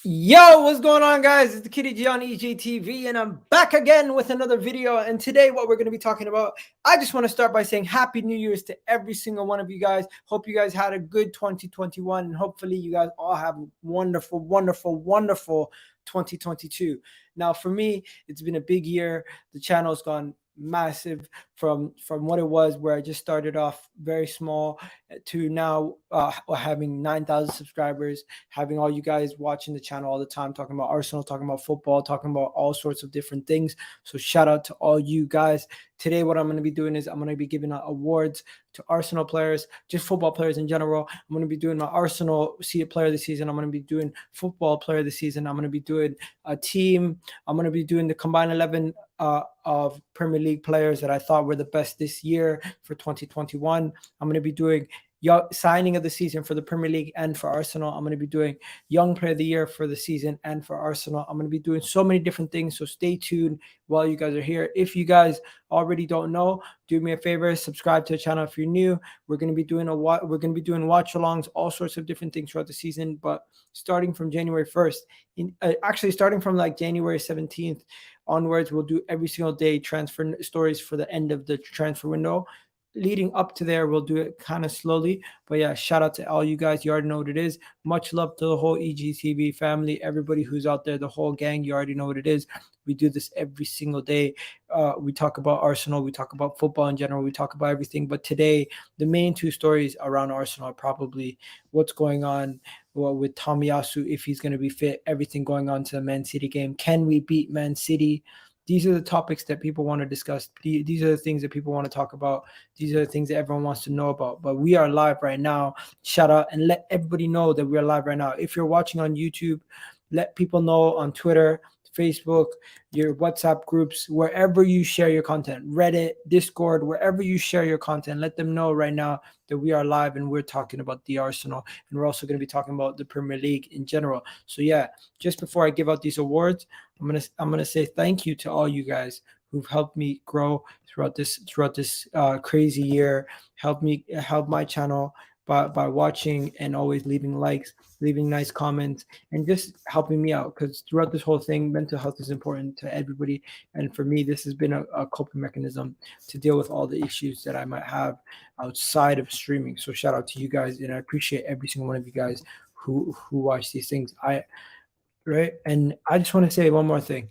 Yo, what's going on, guys? It's the Kitty G on EJTV, and I'm back again with another video. And today, what we're going to be talking about, I just want to start by saying Happy New Year's to every single one of you guys. Hope you guys had a good 2021, and hopefully you guys all have a wonderful, wonderful, wonderful 2022. Now, for me, it's been a big year. The channel's gone massive from what it was, where I just started off very small, to now having 9,000 subscribers, having all you guys watching the channel all the time, talking about Arsenal, talking about football, talking about all sorts of different things. So shout out to all you guys. Today, what I'm going to be doing is I'm going to be giving out awards to Arsenal players, just football players in general. I'm going to be doing my Arsenal player of the season. I'm going to be doing football player of the season. I'm going to be doing a team. I'm going to be doing the combined 11 of Premier League players that I thought were the best this year for 2021. I'm going to be doing signing of the season for the Premier League and for Arsenal. I'm going to be doing young player of the year for the season and for Arsenal. I'm going to be doing so many different things, so stay tuned while you guys are here. If you guys already don't know, do me a favor, subscribe to the channel if you're new. We're going to be doing watch alongs, all sorts of different things throughout the season, but starting from January 1st, actually starting from like January 17th onwards, we'll do every single day transfer stories for the end of the transfer window. Leading up to there, we'll do it kind of slowly, but yeah, shout out to all you guys. You already know what it is. Much love to the whole EGTV family, everybody who's out there, the whole gang. You already know what it is. We do this every single day. We talk about Arsenal, we talk about football in general, we talk about everything, but today the main two stories around Arsenal are probably what's going on with Tomiyasu, if he's going to be fit, everything going on to the Man City game. Can we beat Man City? These are the topics that people want to discuss. These are the things that people want to talk about. These are the things that everyone wants to know about. But we are live right now. Shout out and let everybody know that we're live right now. If you're watching on YouTube, let people know on Twitter, Facebook, your WhatsApp groups, wherever you share your content, Reddit, Discord, wherever you share your content, let them know right now that we are live and we're talking about the Arsenal, and we're also going to be talking about the Premier League in general. So yeah, just before I give out these awards, I'm gonna say thank you to all you guys who've helped me grow throughout this crazy year. Help my channel by watching and always leaving likes, leaving nice comments, and just helping me out, because throughout this whole thing, mental health is important to everybody, and for me, this has been a coping mechanism to deal with all the issues that I might have outside of streaming. So shout out to you guys, and I appreciate every single one of you guys who watch these things. And I just want to say one more thing.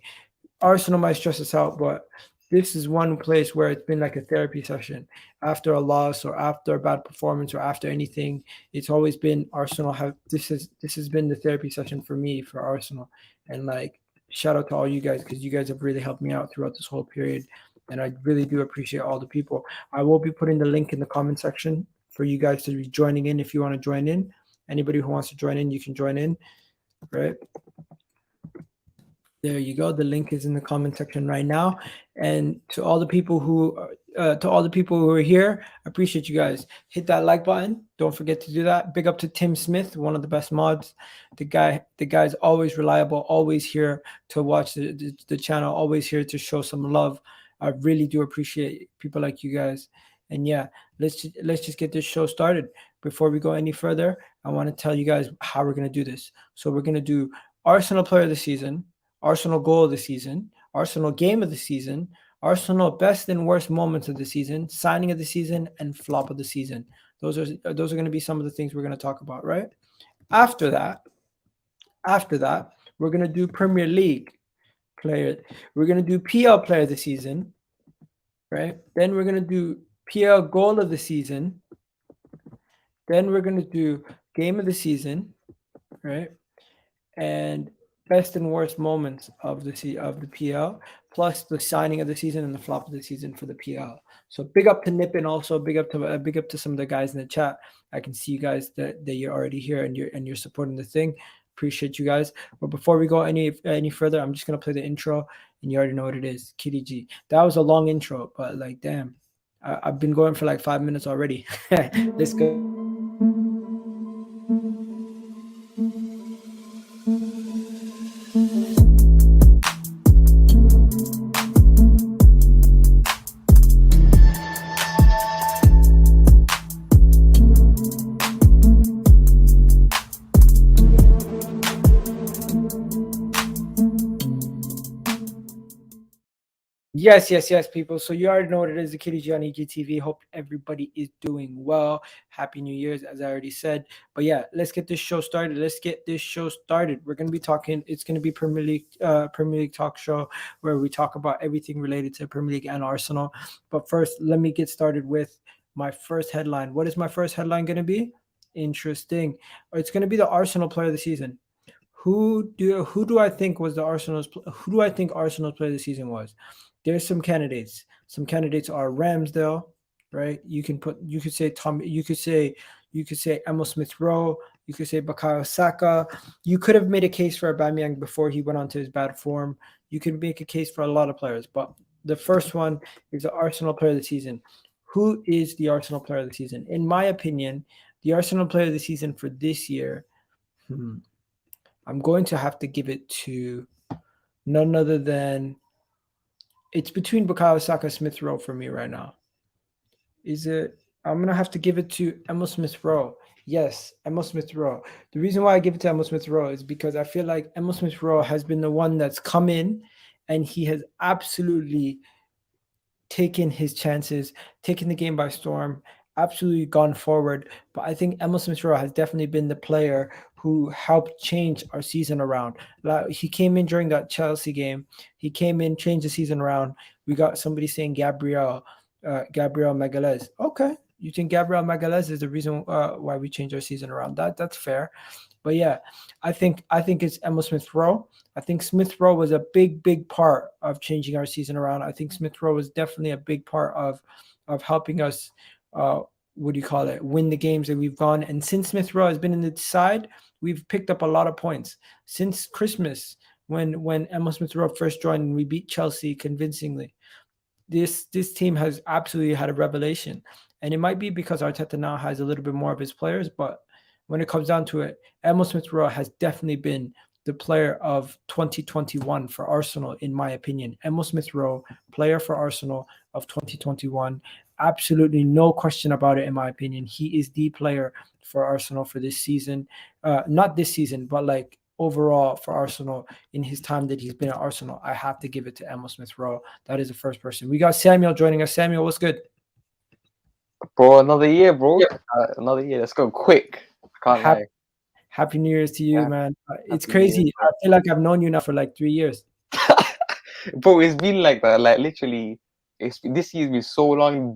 Arsenal might stress us out, but this is one place where it's been like a therapy session. After a loss or after a bad performance or after anything, it's always been Arsenal. This has been the therapy session for me, for Arsenal. And like, shout out to all you guys, because you guys have really helped me out throughout this whole period. And I really do appreciate all the people. I will be putting the link in the comment section for you guys to be joining in if you want to join in. Anybody who wants to join in, you can join in, right? There you go. The link is in the comment section right now. And to all the people who are here, I appreciate you guys. Hit that like button. Don't forget to do that. Big up to Tim Smith, one of the best mods. The guy's always reliable, always here to watch the channel, always here to show some love. I really do appreciate people like you guys. And yeah, let's just get this show started. Before we go any further, I want to tell you guys how we're going to do this. So we're going to do Arsenal player of the season, Arsenal goal of the season, Arsenal game of the season, Arsenal best and worst moments of the season, signing of the season, and flop of the season. Those are going to be some of the things we're going to talk about, right? After that, we're going to do Premier League player. We're going to do PL player of the season, right? Then we're going to do PL goal of the season. Then we're going to do game of the season, right? And best and worst moments of the PL, plus the signing of the season and the flop of the season for the PL. So big up to Nip, and also big up to some of the guys in the chat. I can see you guys that you're already here and you're supporting the thing. Appreciate you guys. But before we go any further, I'm just gonna play the intro, and you already know what it is. Kitty G. That was a long intro, but like, damn, I've been going for like 5 minutes already. Let's go. Yes, people. So you already know what it is, the Kitty G on EGTV. Hope everybody is doing well. Happy New Year's, as I already said. But yeah, let's get this show started. We're gonna be talking. It's gonna be Premier League talk show where we talk about everything related to Premier League and Arsenal. But first, let me get started with my first headline. What is my first headline gonna be? Interesting. It's gonna be the Arsenal player of the season. Who do I think was the Arsenal's who do I think Arsenal's player of the season was? There's some candidates. Some candidates are Ramsdale, right? You could say Tom, you could say Emil Smith Rowe, you could say Bukayo Saka. You could have made a case for Aubameyang before he went on to his bad form. You can make a case for a lot of players, but the first one is the Arsenal player of the season. Who is the Arsenal player of the season? In my opinion, the Arsenal player of the season for this year, hmm, I'm going to have to give it to none other than it's between Bukayo Saka Smith Rowe for me right now. Is it? I'm gonna have to give it to Emil Smith Rowe. Yes, Emil Smith Rowe. The reason why I give it to Emil Smith Rowe is because I feel like Emil Smith Rowe has been the one that's come in and he has absolutely taken his chances, taken the game by storm, absolutely gone forward. But I think Emil Smith Rowe has definitely been the player who helped change our season around. Like, he came in during that Chelsea game. He came in, changed the season around. We got somebody saying Gabriel Magalhaes. Okay, you think Gabriel Magalhaes is the reason why we changed our season around? That's fair. But yeah, I think it's Emil Smith Rowe. I think Smith Rowe was a big part of changing our season around. I think Smith Rowe was definitely a big part of helping us. What do you call it? Win the games that we've gone. And since Smith Rowe has been in the side, we've picked up a lot of points since Christmas when Emil Smith Rowe first joined and we beat Chelsea convincingly. This team has absolutely had a revelation, and it might be because Arteta now has a little bit more of his players, but when it comes down to it, Emil Smith Rowe has definitely been the player of 2021 for Arsenal, in my opinion. Emil Smith Rowe, player for Arsenal of 2021. Absolutely no question about it, in my opinion. He is the player for Arsenal for this season. Not this season, but like overall for Arsenal in his time that he's been at Arsenal. I have to give it to Emil Smith Rowe. That is the first person. We got Samuel joining us. Samuel, what's good? Bro, another year, bro. Yeah. Another year. Let's go quick. I can't Happy, lie. happy New Year's to you, Yeah, man. It's happy New Year, crazy. I feel like I've known you now for like 3 years. bro. It's been like that. Like literally, this year's been so long.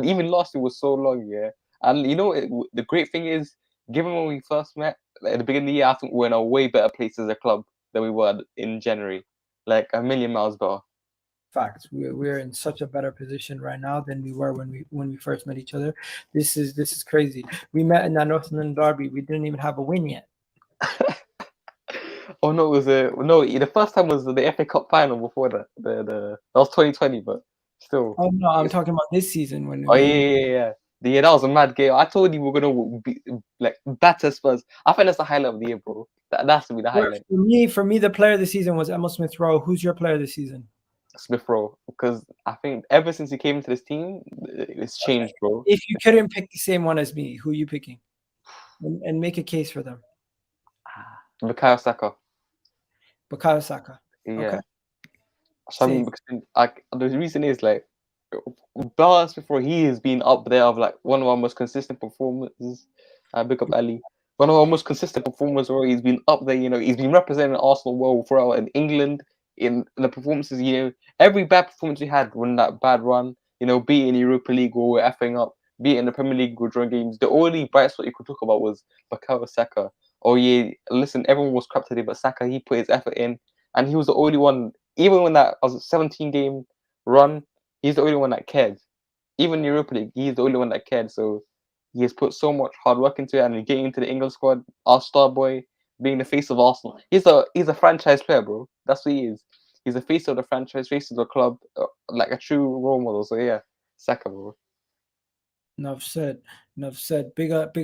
Even last year was so long. Yeah, and you know the great thing is, given when we first met like, at the beginning of the year, I think we're in a way better place as a club than we were in January. Like a million miles better. Facts. We're in such a better position right now than we were when we first met each other. This is crazy. We met in that North London derby. We didn't even have a win yet. Oh no, it was no. The first time was the FA Cup final before that. That was 2020, but still. Oh no, I'm It's, talking about this season when oh when we yeah. Yeah, that was a mad game. I told you we're gonna be like batter Spurs. I think that's the highlight of the year, bro. That has to be the for highlight. for me, the player of the season was Emil Smith Rowe. Who's your player of the season? Smith Rowe, because I think ever since he came into this team, it's Okay. changed, bro. If you couldn't pick the same one as me, who are you picking? And make a case for them. Bukayo Saka, Bukayo Saka. Okay. yeah. Some Same. because like the reason is like Blas before he has been up there of like one of our most consistent performances. Big up Ali. One of our most consistent performers, or he's been up there. You know, he's been representing Arsenal well throughout in England in the performances. You know, every bad performance we had when that bad run. You know, be it in Europa League or we're effing up, be it in the Premier League or drawing games. The only bright spot you could talk about was Bukayo Saka. Oh yeah, listen, everyone was crap today, but Saka he put his effort in, and he was the only one. Even when that was a 17 game run, he's the only one that cared. Even in Europa League, he's the only one that cared. So he has put so much hard work into it, and getting into the England squad, our star boy, being the face of Arsenal. He's a franchise player, bro. That's what he is. He's the face of the franchise, face of the club, like a true role model. So yeah, Saka, bro. Enough said. Enough said. Big up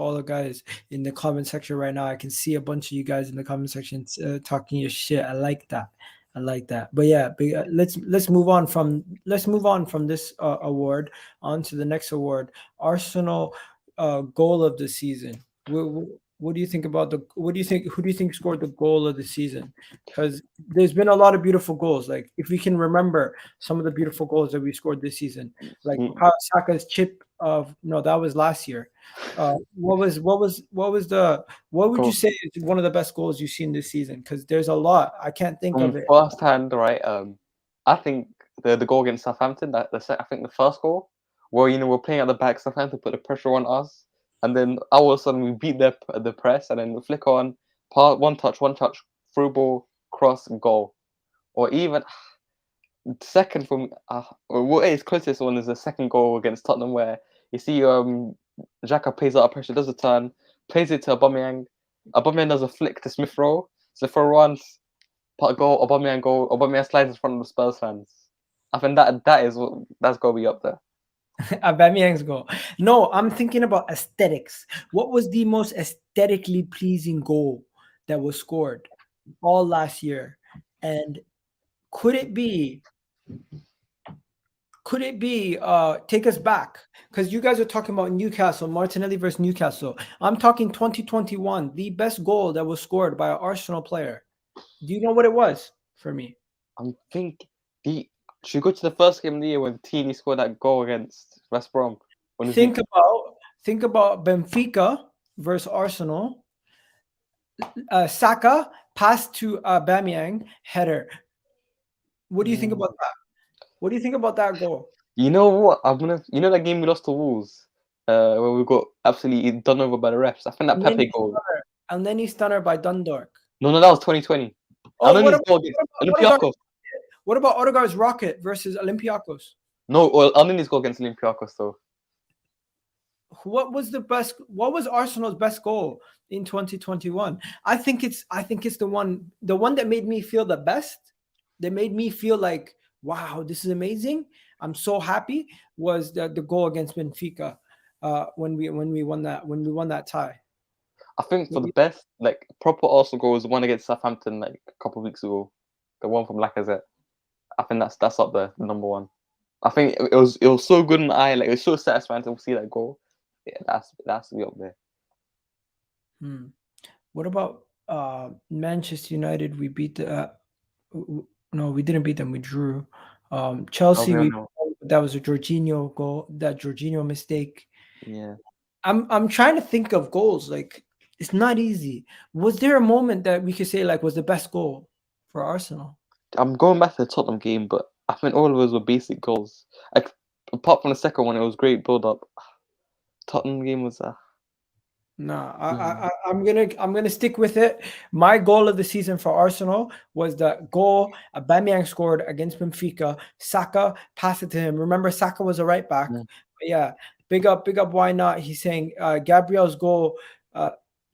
all the guys in the comment section right now. I can see a bunch of you guys in the comment section talking your shit. I like that. I like that. But yeah, let's move on from this award on to the next award. Arsenal goal of the season. What do you think about the? What do you think? Who do you think scored the goal of the season? Because there's been a lot of beautiful goals. Like if we can remember some of the beautiful goals that we scored this season, like Mm, Saka's chip of no, that was last year. What would you Go say is one of the best goals you've seen this season? Because there's a lot. I can't think from of it. first hand, right? I think the goal against Southampton, I think the first goal, where we're playing at the back, Southampton put the pressure on us, and then all of a sudden we beat the press, and then we flick on, one touch, through ball, cross, goal, or even second from what is closest one is the second goal against Tottenham, where you see Xhaka plays out of pressure, does a turn, plays it to Aubameyang. Aubameyang does a flick to Smith Rowe. So for once, pot goal, Aubameyang slides in front of the Spurs fans. I think that's got to be up there. Aubameyang's goal. No, I'm thinking about aesthetics. What was the most aesthetically pleasing goal that was scored all last year? And could it be take us back? Because you guys are talking about Newcastle, Martinelli versus Newcastle. I'm talking 2021, the best goal that was scored by an Arsenal player. Do you know what it was for me? I think the should we go to the first game of the year when Teeny scored that goal against West Brom. When was Think about Benfica versus Arsenal. Saka pass to Aubameyang header. What do you think about that? What do you think about that goal? You know what? that game we lost to Wolves, where we got absolutely done over by the refs. I think that And then Pepe he's goal. stunner, and then he's stunner by Dundalk. No, that was 2020. And Oh, then his goal against Odegaard? Olympiacos. What about Odegaard's rocket versus Olympiacos? No, well, and then his goal against Olympiacos though. What was the best? What was Arsenal's best goal in 2021? I think it's the one that made me feel the best. That made me feel like, wow, this is amazing. I'm so happy. Was the goal against Benfica when we won that tie? I think for the best, like proper Arsenal goal was the one against Southampton like a couple of weeks ago. The one from Lacazette. I think that's up there, the number one. I think it was so good in the eye, like it was so satisfying to see that goal. Yeah, that's to be up there. What about Manchester United? We beat the no, we didn't beat them. We drew. Chelsea, that was a Jorginho goal. That Jorginho mistake. Yeah. I'm trying to think of goals. Like it's not easy. Was there a moment that we could say like was the best goal for Arsenal? I'm going back to the Tottenham game, but I think all of those were basic goals. Like apart from the second one, it was great build up. Tottenham game was No, I'm gonna stick with it. My goal of the season for Arsenal was the goal Aubameyang scored against Benfica. Saka passed it to him. Remember, Saka was a right back. mm. But yeah, big up. Why not? He's saying Gabriel's goal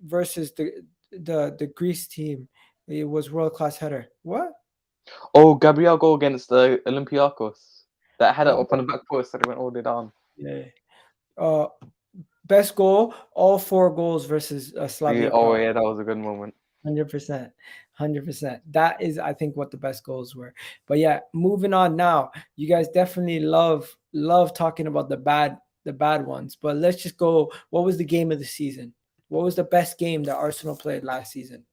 versus the Greece team. It was world class header. What? Oh, Gabriel goal against the Olympiacos that had it Oh, up on the back post that it went all the way down. yeah. Uh, best goal. All four goals versus Yeah, Slavia oh Prague. yeah, that was a good moment. 100%. 100%. That is, I think, what the best goals were. But yeah, moving on now. You guys definitely love talking about the bad ones. But let's just go. What was the game of the season? What was the best game that Arsenal played last season?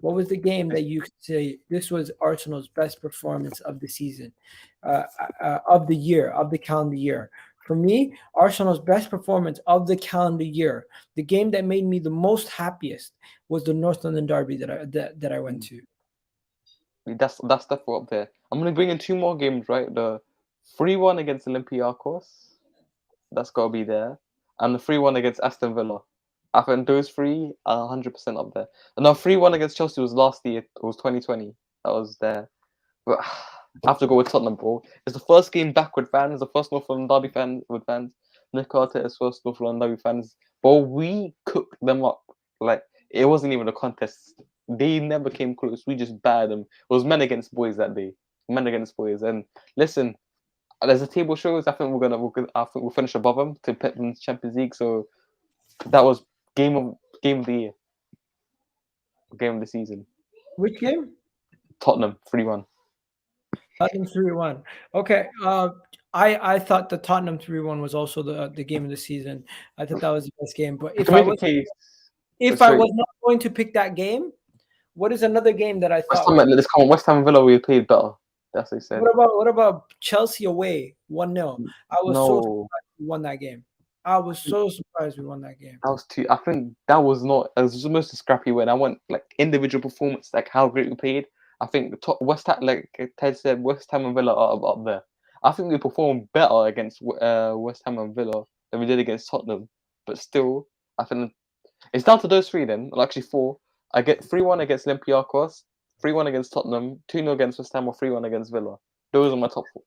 What was the game that you could say this was Arsenal's best performance of the season, of the year, of the calendar year? For me, Arsenal's best performance of the calendar year, the game that made me the most happiest was the North London derby that I went to. That's definitely up there. I'm gonna bring in two more games, right? The 3-1 against Olympiacos, that's gotta be there, and the 3-1 against Aston Villa. I think those three are 100% up there. And now 3-1 against Chelsea was last year. It was 2020. That was there. But I have to go with Tottenham, bro. It's the first game back with fans. The first North London derby fan with fans. Nick Arteta's first North London derby fans. But we cooked them up. Like it wasn't even a contest. They never came close. We just battered them. It was men against boys that day. Men against boys. And listen, as the table shows, I think I think we'll finish above them to pit in Champions League. So that was game of the year, game of the season. Which game? Tottenham 3-1. Tottenham 3-1. Okay. I thought the Tottenham 3-1 was also the game of the season. I thought that was the best game. But You if can I make a was case. if I Sorry, was not going to pick that game, what is another game that I West thought Ham. was? Let's come on. West Ham and Villa. We played better. That's what he said. What about Chelsea away 1-0? I was so No, surprised we won that game. I was so surprised we won that game. that was too. I think that was not. It was almost a scrappy win. I want like individual performance, like how great we played. I think the top West Ham, like Ted said, West Ham and Villa are up there. I think we performed better against West Ham and Villa than we did against Tottenham. But still, I think it's down to those three then. Well, actually, four. I get 3-1 against Olympiacos, 3-1 against Tottenham, 2-0 against West Ham, or 3-1 against Villa. Those are my top four.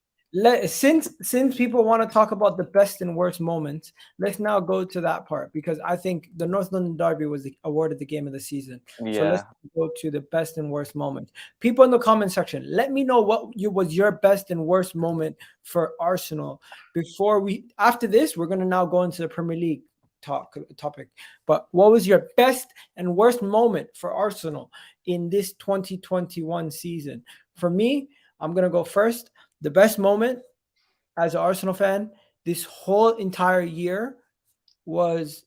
Since people want to talk about the best and worst moments, let's now go to that part because I think the North London Derby was awarded the game of the season. So let's Yeah. go to the best and worst moments. People in the comment section, let me know what was your best and worst moment for Arsenal. After this, we're gonna now go into the Premier League topic. But what was your best and worst moment for Arsenal in this 2021 season? For me, I'm gonna go first. The best moment as an Arsenal fan this whole entire year was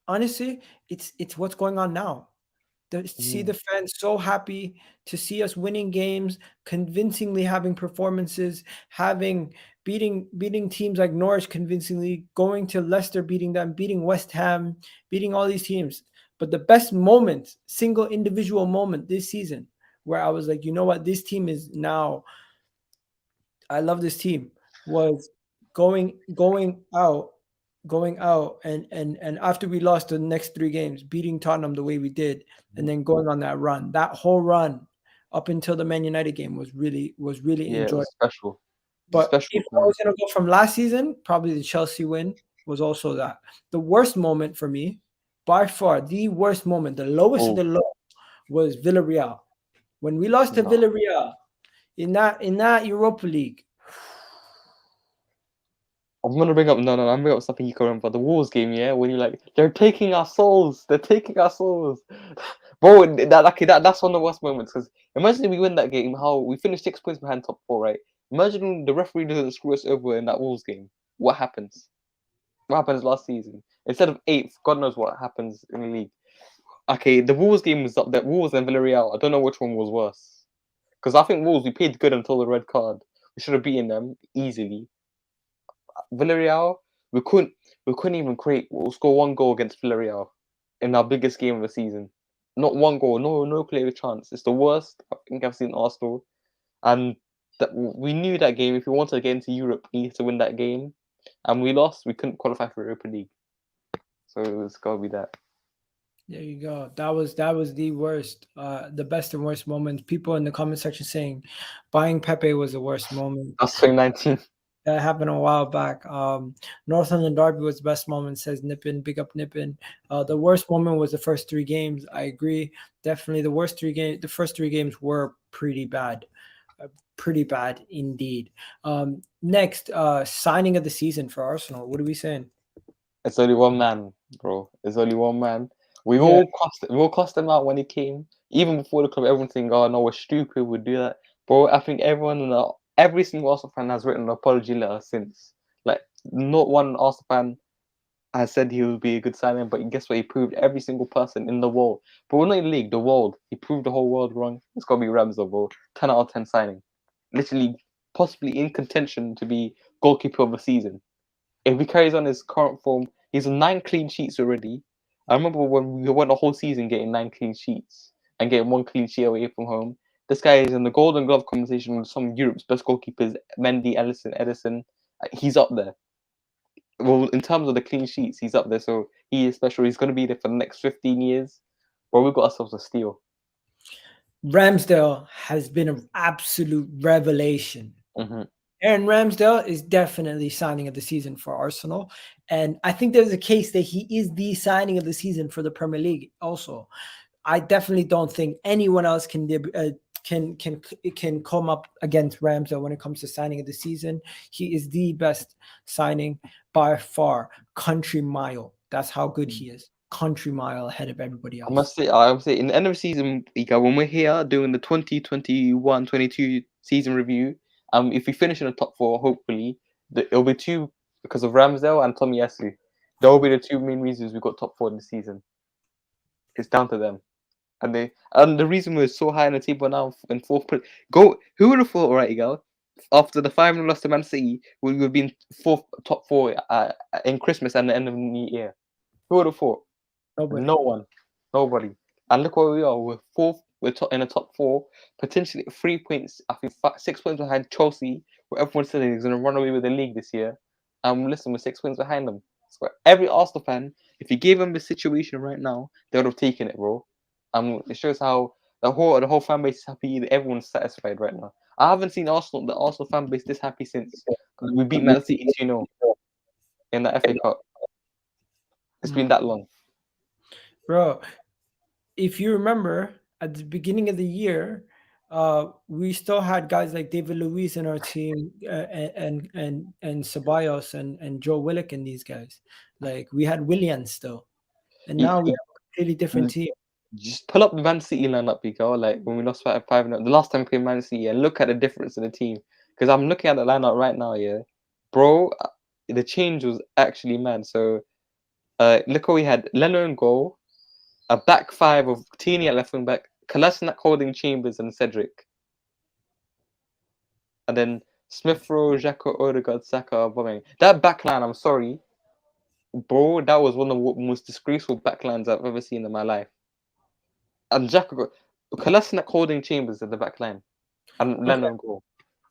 honestly it's what's going on now. To see Mm. the fans so happy to see us winning games, convincingly having performances, having beating teams like Norwich convincingly, going to Leicester, beating them, beating West Ham, beating all these teams. But the best moment, single individual moment this season, where I was like, you know what, this team is now I love this team was going out and after we lost the next three games, beating Tottenham the way we did, and then going on that run. That whole run up until the Man United game was really Yeah, it enjoyable. was special. It was a But special if I time. was gonna go from last season, probably the Chelsea win was also that. The worst moment for me, by far, the worst moment, the lowest of Oh the low, was Villarreal. When we lost to no. Villarreal in that Europa League. I'm gonna bring up I'm bring up something you can remember the Wolves game, yeah, when you're like, they're taking our souls, they're taking our souls. Bro, that's one of the worst moments because imagine if we win that game, how we finished 6 points behind top four, right? Imagine the referee doesn't screw us over in that Wolves game. What happens? What happens last season? Instead of eighth, God knows what happens in the league. Okay, the Wolves game was up there. Wolves and Villarreal. I don't know which one was worse. Because I think Wolves, we played good until the red card. We should have beaten them easily. Villarreal, we couldn't even we'll score one goal against Villarreal in our biggest game of the season. Not one goal, no clear chance. It's the worst I think I've seen Arsenal. And that we knew that game, if we wanted to get into Europe, we needed to win that game. And we lost, we couldn't qualify for Europa League. So it's gotta be that. There you go. That was the worst, the best and worst moments. People in the comment section saying buying Pepe was the worst moment. That's 2019. That happened a while back. North London Derby was the best moment, says Nippin. Big up Nippin. The worst moment was the first three games. I agree. Definitely the first three games were pretty bad. Pretty bad indeed. Next, signing of the season for Arsenal. What are we saying? It's only one man, bro. It's only one man. Yeah. We all cussed him out when he came. Even before the club, everyone thinking, "Oh no, we're stupid. We'd do that." Bro, I think every single Arsenal fan has written an apology letter since. Like, not one Arsenal fan has said he would be a good signing, but guess what? He proved every single person in the world. But we're not in the league, the world. He proved the whole world wrong. It's gotta be Ramsdale, bro. 10 out of 10 signing. Literally, possibly in contention to be goalkeeper of the season. If he carries on his current form, he's on 9 clean sheets already. I remember when we went a whole season getting 9 clean sheets and getting one clean sheet away from home. This guy is in the Golden Glove conversation with some of Europe's best goalkeepers, Mendy, Ellison, Edison. He's up there. Well, in terms of the clean sheets, he's up there. So he is special. He's going to be there for the next 15 years. But we've got ourselves a steal. Ramsdale has been an absolute revelation. Mm-hmm. Aaron Ramsdale is definitely signing of the season for Arsenal. And I think there's a case that he is the signing of the season for the Premier League also. I definitely don't think anyone else can come up against Ramsdale when it comes to signing of the season. He is the best signing by far, country mile. That's how good he is. Country mile ahead of everybody else. I must say, in the end of the season, Ika, when we're here doing the 2021-22 season review, if we finish in the top four, hopefully, it'll be two because of Ramsdale and Tommy Yasu. That will be the two main reasons we got top four this season. It's down to them. And the reason we're so high in the table now in fourth place. Who would have thought, right, girl? After the 5-0 loss to Man City, we would have been top four in Christmas and the end of the new year. Who would have thought? Nobody. No one, nobody. And look where we are. We're fourth. We're in the top four. Potentially 3 points. I think 6 points behind Chelsea, where everyone said he's going to run away with the league this year. Listen, we're 6 points behind them. So every Arsenal fan, if you gave them the situation right now, they would have taken it, bro. It shows how the whole fan base is happy. Everyone's satisfied right now. I haven't seen the Arsenal fan base this happy since we beat Man City 2-0 in the FA Cup. It's been that long, bro. If you remember, at the beginning of the year, we still had guys like David Luiz in our team, and Ceballos and Joe Willock and these guys. Like we had Willian still, and now we have a completely different team. Just pull up the Man City lineup, Pico. Like when we lost 5-0, the last time we played Man City, and look at the difference in the team. Because I'm looking at the lineup right now, yeah, bro. The change was actually mad. So, look what we had: Leno in goal, a back five of Tini at left wing back, Kolasinac holding Chambers and Cedric, and then Smith Rowe, Xhaka, Odegaard, Saka, Aubameyang. That back line, I'm sorry, bro, that was one of the most disgraceful backlines I've ever seen in my life. And Kolasinac holding Chambers at the back line, and Leno in goal.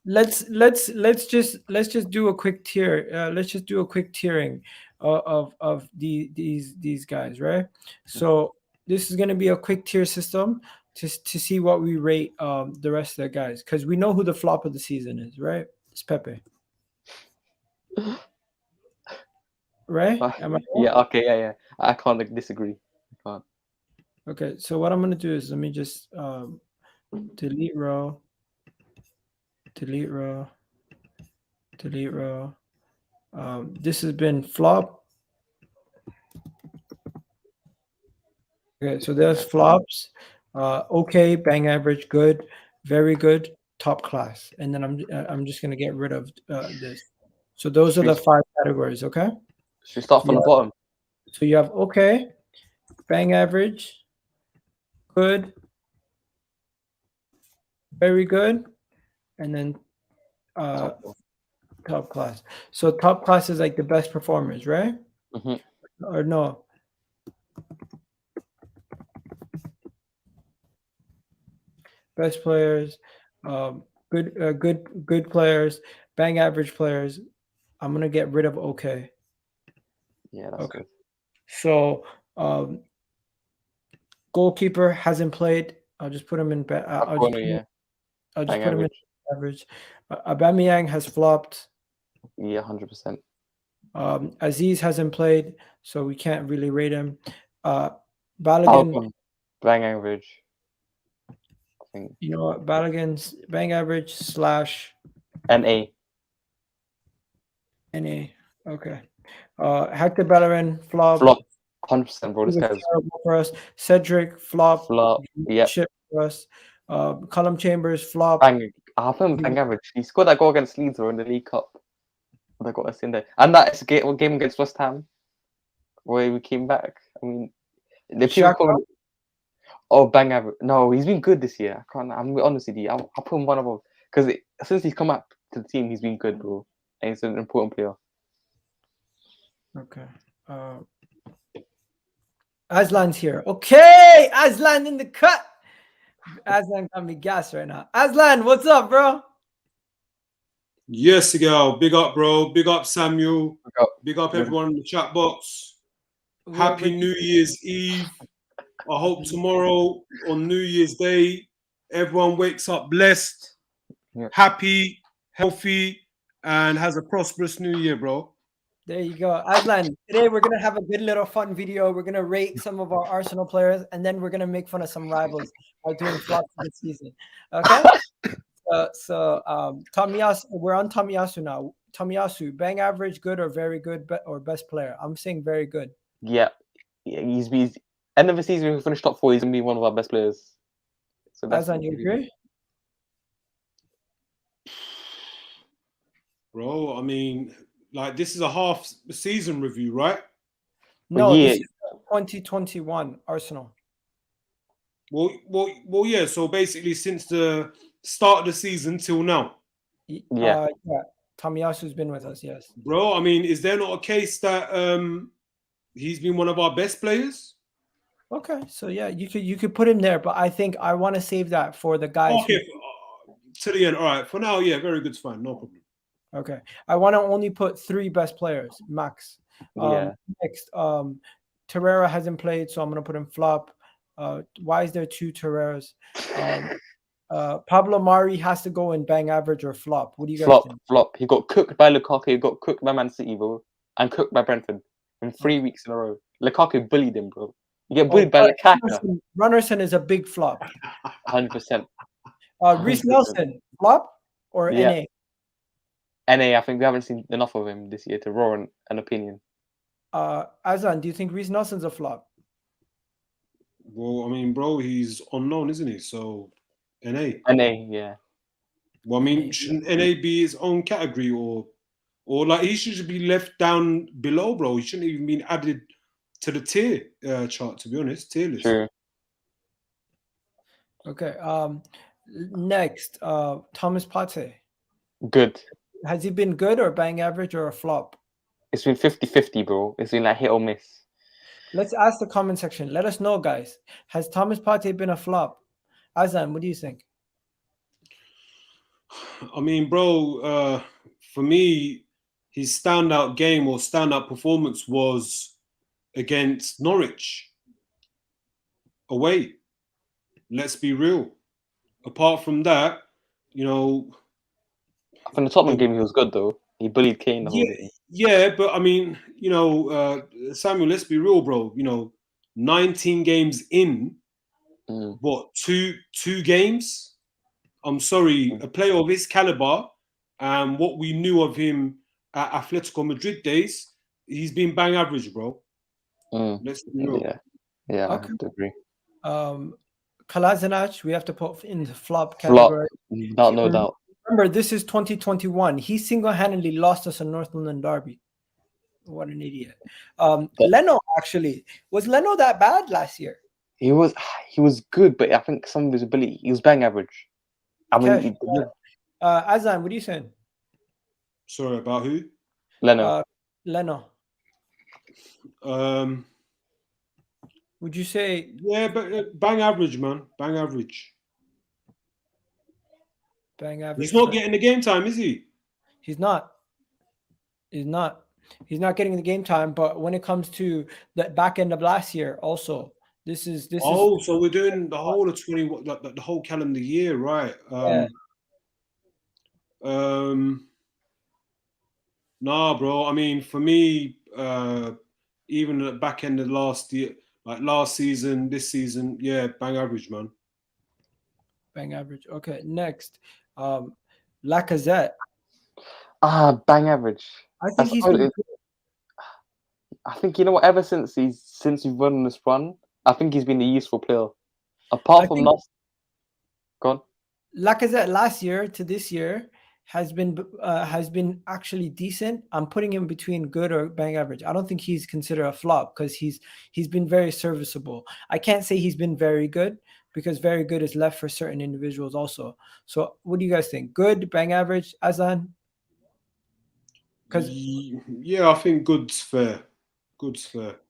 Let's just do a quick tier. Let's just do a quick tiering of these guys, right? So this is going to be a quick tier system to see what we rate the rest of the guys, because we know who the flop of the season is, right? It's Pepe, right? Yeah. Okay. Yeah. I can't disagree. I can't. Okay. So what I'm going to do is let me just delete row. Delete row. This has been flop. Okay, so there's flops. Okay, bang average, good, very good, top class. And then I'm just gonna get rid of this. So those are the 5 categories. Okay. Should we start from the bottom? So you have okay, bang average, good, very good, and then top class. So top class is like the best performers, right? Or no? Best players, good players, bang average players. I'm gonna get rid of okay. Yeah, that's okay. Good. So goalkeeper hasn't played. I'll just put him in. I'll just put him in average. Aubameyang has flopped. Yeah, 100%. Aziz hasn't played, so we can't really rate him. Balogun, bang average. I think. You know what? Balogun's bang average / NA. NA. Okay. Hector Bellerin flop. 100%, bro. This guy's terrible for us. Cedric flop. Yeah. Shit for us. Callum Chambers flop. Bang average. He scored that goal against Leeds in the League Cup. They got us in there, and that game against West Ham, where we came back. I mean, the people call bang average. No, he's been good this year. I'm honest with you. I'll put him one above because since he's come up to the team, he's been good, bro, and he's an important player. Okay. Aslan's here. Okay, Aslan in the cut. Aslan got me gas right now. Aslan, what's up, bro? Yes, girl. Big up, bro. Big up, Samuel. Big up everyone in the chat box. Happy New Year's Eve. I hope tomorrow on New Year's Day, everyone wakes up blessed, happy, healthy, and has a prosperous new year, bro. There you go. Aslan, today we're going to have a good little fun video. We're going to rate some of our Arsenal players, and then we're going to make fun of some rivals by doing flops of the season. Okay? So Tomiyasu, we're on Tomiyasu now. Tomiyasu, bang average, good or very good, or best player? I'm saying very good. Yeah, he's end of the season, we finish top 4. He's gonna be one of our best players. So that's Aslan, you agree? Bro, I mean, like this is a half season review, right? No, this is 2021 Arsenal. Well, yeah. So basically, since the start of the season till now, Yeah. Tomiyasu's been with us, yes. bro. I mean, is there not a case that he's been one of our best players? Okay, so yeah, you could put him there, but I think I want to save that for the guys. Okay, to the end. All right. For now, yeah, very good. Fine, no problem. Okay, I want to only put 3 best players max. Next, Torreira hasn't played, so I'm gonna put him flop. Why is there 2 Torreiras? Pablo Mari has to go in bang average or flop. What do you guys think? Flop. He got cooked by Lukaku. He got cooked by Man City, bro, and cooked by Brentford in 3 weeks in a row. Lukaku bullied him, bro. You get bullied by Lukaku. Runnerson is a big flop. 100%. Reece Nelson, flop or NA? NA, I think we haven't seen enough of him this year to roar an opinion. Azan, do you think Reece Nelson's a flop? Well, I mean, bro, he's unknown, isn't he? So, NA. Yeah. Well, I mean, shouldn't NA be his own category, or like he should be left down below, bro? He shouldn't even been added to the tier chart, to be honest, tier list. True. Okay. Next, Thomas Partey. Good. Has he been good or bang average or a flop? It's been 50-50, bro. It's been like hit or miss. Let's ask the comment section. Let us know, guys. Has Thomas Partey been a flop? Azan, what do you think? I mean, bro, for me, his standout game or standout performance was against Norwich away. Let's be real. Apart from that, you know, from the Tottenham game, he was good though. He bullied Kane the whole game. Yeah, but I mean, you know, Samuel, let's be real, bro. You know, 19 games in, what, two games? I'm sorry, a player of his caliber and what we knew of him at Atletico Madrid days, he's been bang average, bro. Let's be real. Yeah, okay. I have to agree. Kolasinac, we have to put in the flop category. No doubt. Remember, this is 2021. He single-handedly lost us a North London derby. What an idiot. Leno, actually. Was Leno that bad last year? He was good, but I think some of his ability, he was bang average. I mean, Azan, what are you saying? Sorry, about who? Leno. Leno. Would you say? Yeah, but bang average, man. Bang average. Bang average. He's not getting the game time, is he? He's not. He's not getting the game time. But when it comes to the back end of last year, also this is. So we're doing the whole of the whole calendar year, right? Nah, bro. I mean, for me, even at the back end of last year, like last season, this season, yeah, bang average, man. Bang average. Okay, next, Lacazette. Bang average. I think he's been good. I think, you know what, ever since we've run this run, I think he's been a useful player. Apart from last, gone. Lacazette last year to this year has been actually decent. I'm putting him between good or bang average. I don't think he's considered a flop because he's been very serviceable. I can't say he's been very good because very good is left for certain individuals also. So what do you guys think? Good, bang average, Azan? Yeah, I think good's fair. Good's fair.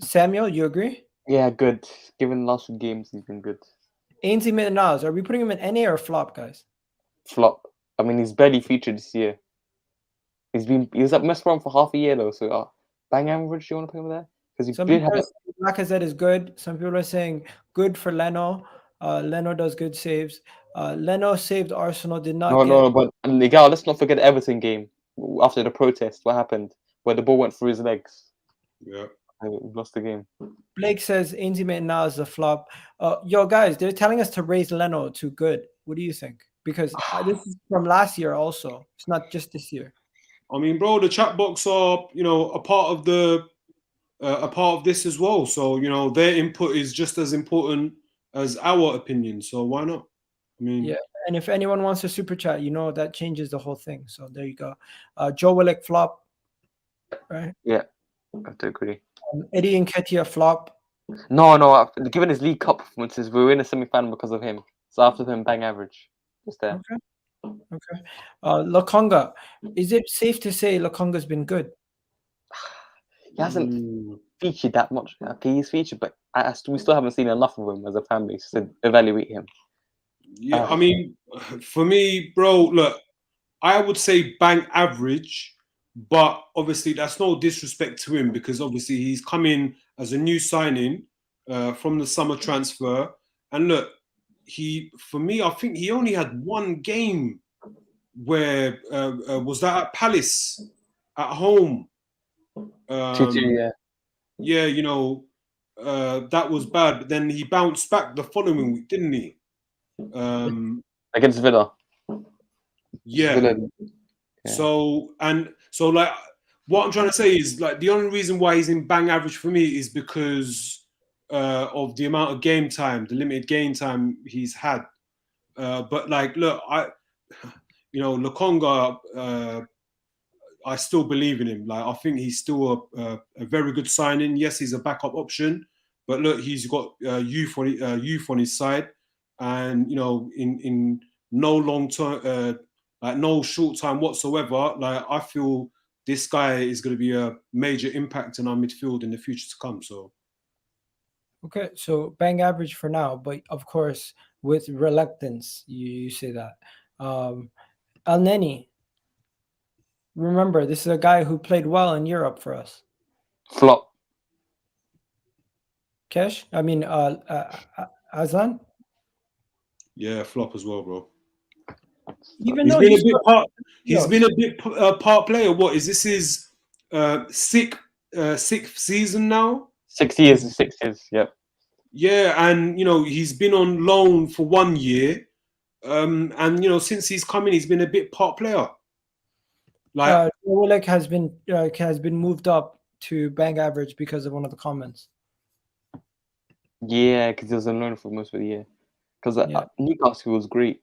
Samuel, you agree? Yeah, good. Given the last few games, he's been good. Ainsley Maitland-Niles, are we putting him in NA or flop, guys? Flop. I mean, he's barely featured this year. He was at mess around for half a year though. So bang average, do you want to put him there? Because some people are saying Lacazette is good. Some people are saying good for Leno. Leno does good saves. Leno saved Arsenal. Did not. No, but Miguel, let's not forget the Everton game after the protest. What happened? Where the ball went through his legs. Yeah. We lost the game. Blake says Ainsley Maitland-Niles is a flop. Yo, guys, they're telling us to raise Leno to good. What do you think? Because this is from last year also. It's not just this year. I mean, bro, the chat box are, you know, a part of this as well. So, you know, their input is just as important as our opinion. So why not? I mean, yeah. And if anyone wants a super chat, you know, that changes the whole thing. So there you go. Joe Willock flop, right? Yeah, I have to agree. Eddie Nketiah flop. No. Given his League Cup performances, we were in a semi-final because of him. So after him, bang average. Just there. Okay. Okay. Lokonga. Is it safe to say Lokonga's been good? He hasn't featured that much. Okay, he's featured, but we still haven't seen enough of him as a fan base to evaluate him. Yeah, I mean, for me, bro, look, I would say bang average, but obviously that's no disrespect to him because obviously he's come in as a new signing from the summer transfer. And look, for me, I think he only had one game where was that at Palace at home. 2-2, yeah. Yeah, you know, that was bad, but then he bounced back the following week, didn't he? Against Villa. Yeah. Villa. Yeah. So like what I'm trying to say is like the only reason why he's in bang average for me is because of the amount of game time, the limited game time he's had. But like, look, Lokonga, I still believe in him. Like, I think he's still a very good signing. Yes, he's a backup option, but look, he's got youth on his side, and you know, in no long term, like no short time whatsoever. Like, I feel this guy is going to be a major impact in our midfield in the future to come. So, okay, so bang average for now, but of course with reluctance, you say that. El Neni. Remember, this is a guy who played well in Europe for us. Flop. Kesh? I mean, Azlan? yeah, flop as well, bro. Even though he's been a bit part player. What is this? His sixth season now? 6 years. 6 years. Yep. Yeah, and you know he's been on loan for 1 year, and you know since he's come in, he's been a bit part player. Like Willick has been moved up to bang average because of one of the comments. Yeah, because he was on loan for most of the year. Because Newcastle was great.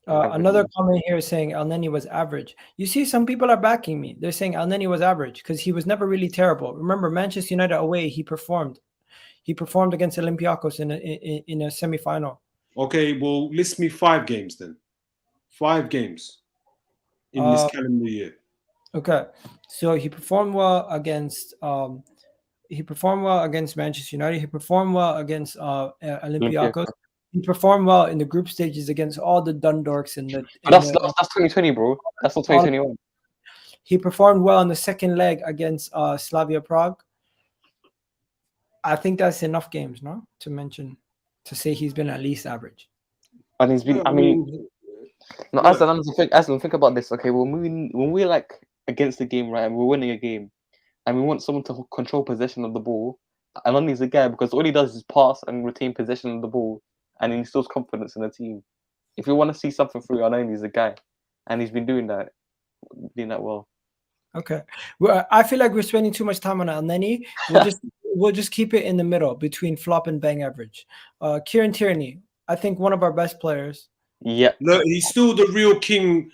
Another comment here is saying El Neni was average. You see, some people are backing me. They're saying El Neni was average because he was never really terrible. Remember, Manchester United away, he performed. He performed against Olympiacos in a semi-final. Okay, well, list me 5 games then. 5 games in this calendar year. Okay, so he performed well against Manchester United. He performed well against Olympiacos. He performed well in the group stages against all the Dundalks and the. That's 2020, bro. That's not 2021. He performed well in the second leg against Slavia Prague. I think that's enough games, no, to say he's been at least average. And he's been. No, Aslan, think about this. Okay, when we're like against the game, right, and we're winning a game, and we want someone to control possession of the ball, and he's a guy because all he does is pass and retain possession of the ball, and he instills confidence in the team. If you want to see something through, he's a guy, and he's been doing that well. Okay, well, I feel like we're spending too much time on El Neni. We'll just keep it in the middle between flop and bang average. Kieran Tierney, I think one of our best players. Yeah, look, he's still the real king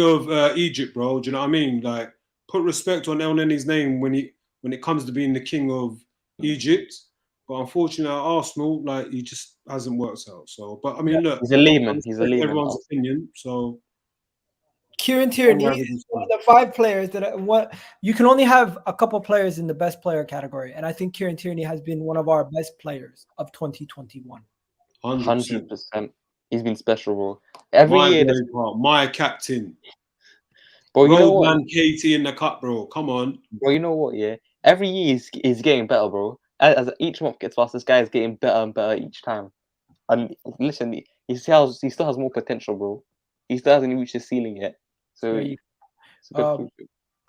of Egypt, bro. Do you know what I mean? Like, put respect on El Neni's name when it comes to being the king of Egypt. But unfortunately, at Arsenal, like, he just hasn't worked out. So, but I mean, look, he's a layman. He's a layman. Everyone's opinion. So, Kieran Tierney is one of the 5 players that you can only have a couple players in the best player category, and I think Kieran Tierney has been one of our best players of 2021. 100%. He's been special, bro. Every year, my captain. Bro, you know what? Man, Katie in the cup, bro. Come on, bro. You know what? Yeah, every year he's getting better, bro. As each month gets past, this guy is getting better and better each time. And listen, he still has more potential, bro. He still hasn't reached his ceiling yet. So,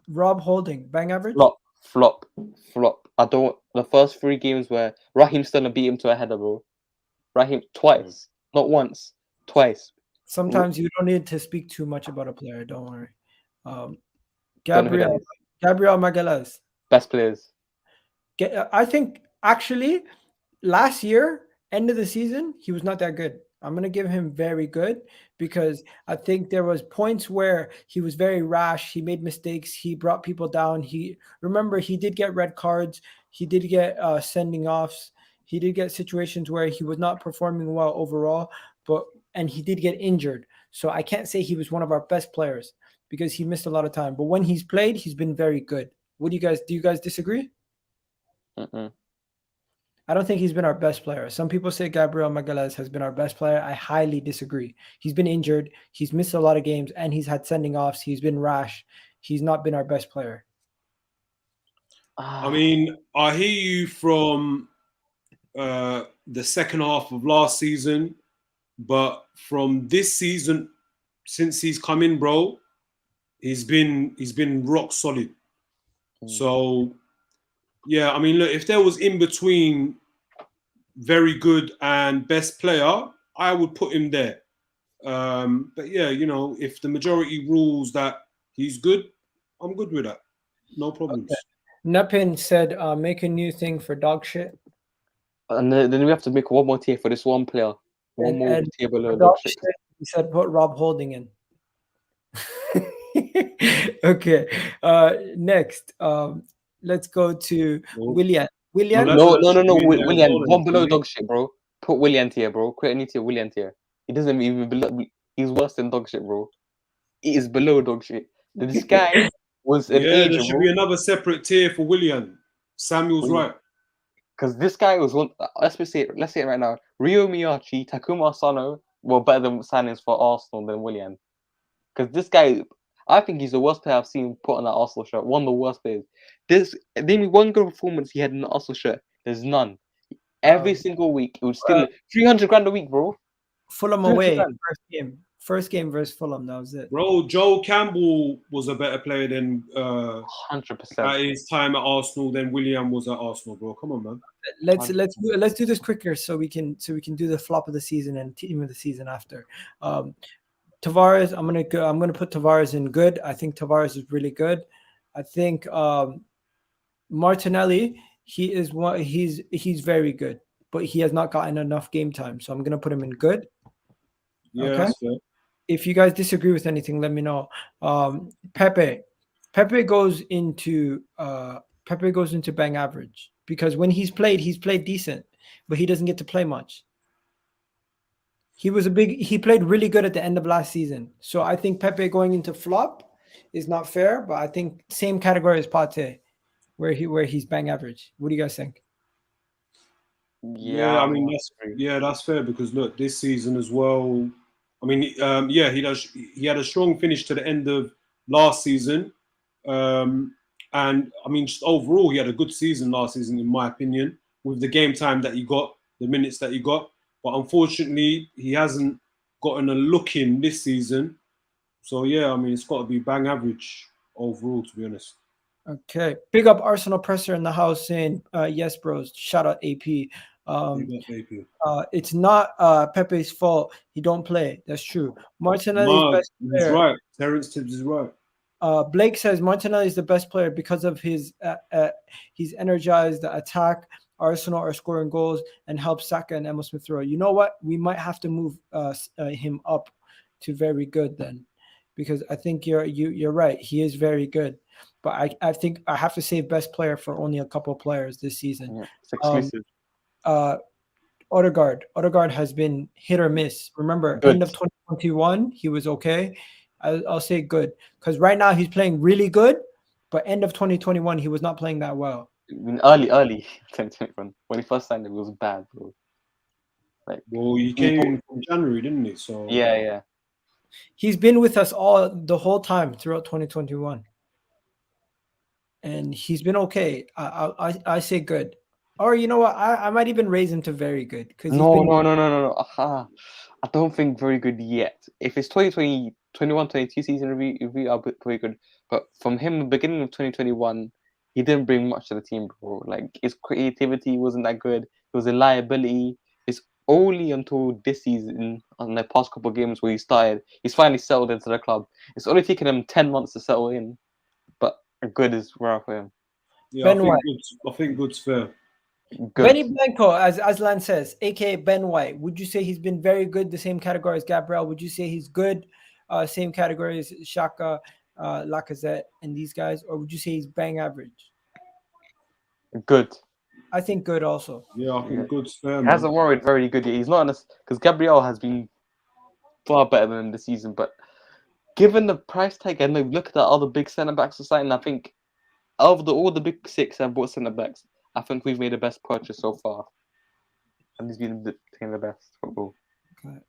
Rob Holding, bang average? Flop. The first 3 games where Raheem Sterling beat him to a header, bro. Raheem twice, not once, twice. Sometimes you don't need to speak too much about a player. Don't worry. Gabriel Magalhaes. Best players. I think actually last year, end of the season, he was not that good. I'm going to give him very good because I think there was points where he was very rash. He made mistakes. He brought people down. He did get red cards. He did get sending offs. He did get situations where he was not performing well overall, and he did get injured. So I can't say he was one of our best players because he missed a lot of time. But when he's played, he's been very good. What do you guys disagree? Mm-mm. I don't think he's been our best player. Some people say Gabriel Magalhaes has been our best player. I highly disagree. He's been injured. He's missed a lot of games, and he's had sending offs. He's been rash. He's not been our best player. I mean, I hear you from the second half of last season, but from this season, since he's come in, bro, he's been rock solid. So yeah, I mean, look, if there was in between very good and best player, I would put him there. But yeah, you know, if the majority rules that he's good, I'm good with that. No problems. Okay. Nepin said, make a new thing for dog shit. And then we have to make one more tier for this one player. One more tier below dog shit. He said, put Rob Holding in. Okay. Next, let's go to William. William? No. William, one below dog shit, bro. Put William tier, bro. Create a new tier, William tier. He doesn't even below. He's worse than dog shit, bro. He is below dog shit. This guy was an agent, there should be another separate tier for William. Samuel's right. Because this guy was one. Let's say it right now. Rio Miyachi, Takuma Asano were better than signings for Arsenal than William. Because this guy, I think he's the worst player I've seen put on that Arsenal shirt. One of the worst players. Name me one good performance he had in the Arsenal shirt. There's none. Every single week, it was still 300 grand a week, bro. Fulham away, first game versus Fulham. That was it, bro. Joel Campbell was a better player than 100% at his time at Arsenal than William was at Arsenal, bro. Come on, man. Let's do this quicker so we can do the flop of the season and team of the season after. Tavares, I'm gonna put Tavares in good. I think Tavares is really good. I think Martinelli, he's very good, but he has not gotten enough game time. So I'm gonna put him in good. Yeah, okay. That's fair. If you guys disagree with anything, let me know. Pepe goes into bang average because when he's played decent, but he doesn't get to play much. He played really good at the end of last season. So I think Pepe going into flop is not fair, but I think same category as Pate, where he's bang average. What do you guys think? Yeah, I mean that's fair because look, this season as well. I mean, he had a strong finish to the end of last season, and I mean, just overall, he had a good season last season, in my opinion, with the game time that he got, the minutes that he got. But unfortunately, he hasn't gotten a look in this season. So yeah, I mean, it's got to be bang average overall, to be honest. Okay, big up Arsenal Presser in the house saying, yes, bros. Shout out AP. It's not Pepe's fault. He don't play. That's true. Martinelli's best player. He's right. Terence Tibbs is right. Blake says Martinelli is the best player because of his he's energized the attack. Arsenal are scoring goals and help Saka and Emil Smith Rowe. You know what? We might have to move him up to very good then, because I think you're right. He is very good. But I think I have to save best player for only a couple of players this season. Yeah, it's exclusive. Odegaard has been hit or miss. Remember, end of 2021, he was okay. I'll say good because right now he's playing really good, but end of 2021, he was not playing that well. I mean, early 2021, when he first signed, it was bad, bro. Like, well, he came in from January, didn't he? So yeah. He's been with us the whole time throughout 2021. And he's been okay. I say good. Or you know what? I might even raise him to very good because no. I don't think very good yet. If it's 2020, 21-22 season review, I'll put very good. But from him, the beginning of 2021, he didn't bring much to the team, bro. Like his creativity wasn't that good. It was a liability. It's only until this season, on the past couple of games where he started, he's finally settled into the club. It's only taken him 10 months to settle in. But good is rare for him. Yeah, I think good's fair. Good. Benny Blanco, as Aslan says, aka Ben White. Would you say he's been very good? The same category as Gabriel. Would you say he's good? Same category as Xhaka, Lacazette, and these guys, or would you say he's bang average? Good. I think good also. Yeah, I think good's fair, He man. hasn't worried very good yet. He's not honest because Gabriel has been far better than the season, but given the price tag and look at the other big centre backs aside, I think out of all the big six that bought centre backs, I think we've made the best purchase so far, and he's been playing the best football. Okay.